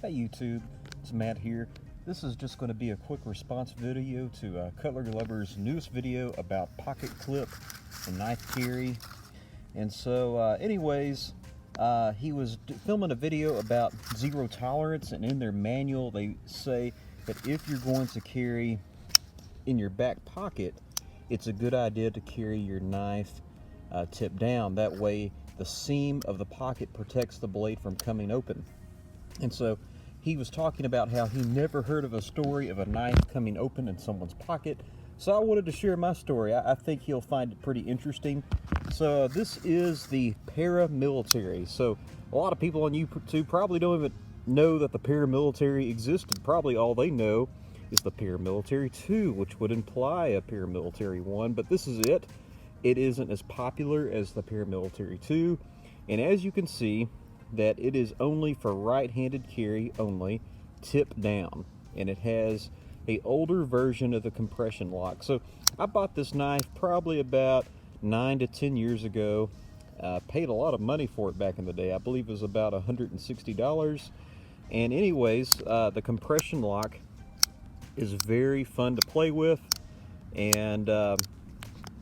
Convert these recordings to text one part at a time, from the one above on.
Hey YouTube, it's Matt here. This is just going to be a quick response video to CutleryLover's newest video about pocket clip and knife carry. And so anyways, he was filming a video about zero tolerance, and in their manual they say that if you're going to carry in your back pocket, it's a good idea to carry your knife tip down. That way the seam of the pocket protects the blade from coming open. And so he was talking about how he never heard of a story of a knife coming open in someone's pocket. So I wanted to share my story. I think he'll find it pretty interesting. So this is the paramilitary. So a lot of people on YouTube probably don't even know that the paramilitary existed. Probably all they know is the paramilitary 2, which would imply a paramilitary 1, but this is it. It isn't as popular as the paramilitary 2. And as you can see, that it is only for right-handed carry only, tip down, and it has a older version of the compression lock. So I bought this knife probably about 9 to 10 years ago. Paid a lot of money for it back in the day. I believe it was about $160. And anyways, the compression lock is very fun to play with, and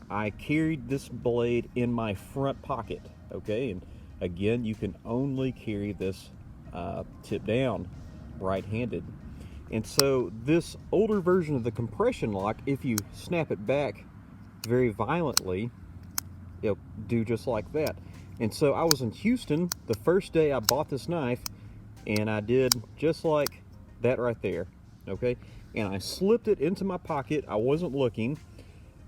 I carried this blade in my front pocket, okay? And again, you can only carry this tip down, right-handed. And so this older version of the compression lock, if you snap it back very violently, it'll do just like that. And so I was in Houston the first day I bought this knife, and I did just like that right there, okay? And I slipped it into my pocket. I wasn't looking.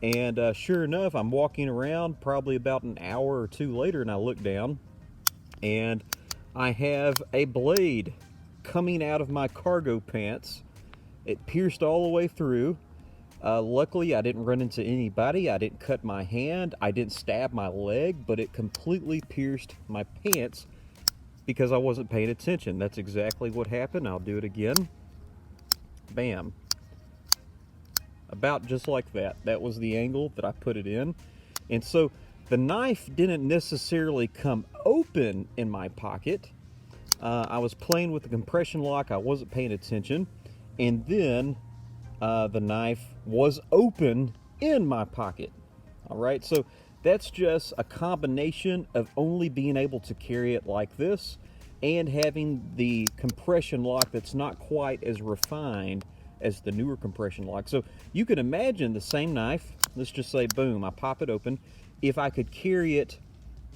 And sure enough, I'm walking around probably about an hour or two later, and I look down, and I have a blade coming out of my cargo pants. It pierced all the way through. Luckily, I didn't run into anybody. I didn't cut my hand. I didn't stab my leg, but it completely pierced my pants because I wasn't paying attention. That's exactly what happened. I'll do it again. Bam. About just like that. That was the angle that I put it in. And so the knife didn't necessarily come open in my pocket. I was playing with the compression lock. I wasn't paying attention. And then the knife was open in my pocket. All right, so that's just a combination of only being able to carry it like this and having the compression lock that's not quite as refined as the newer compression lock. So you can imagine the same knife. Let's just say, boom, I pop it open. If I could carry it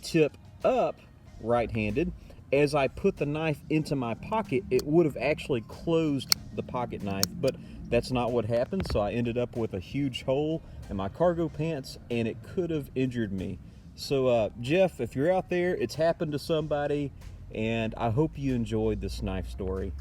tip up right-handed, as I put the knife into my pocket, it would have actually closed the pocket knife, but that's not what happened. So I ended up with a huge hole in my cargo pants, and it could have injured me. So Jeff, if you're out there, it's happened to somebody, and I hope you enjoyed this knife story.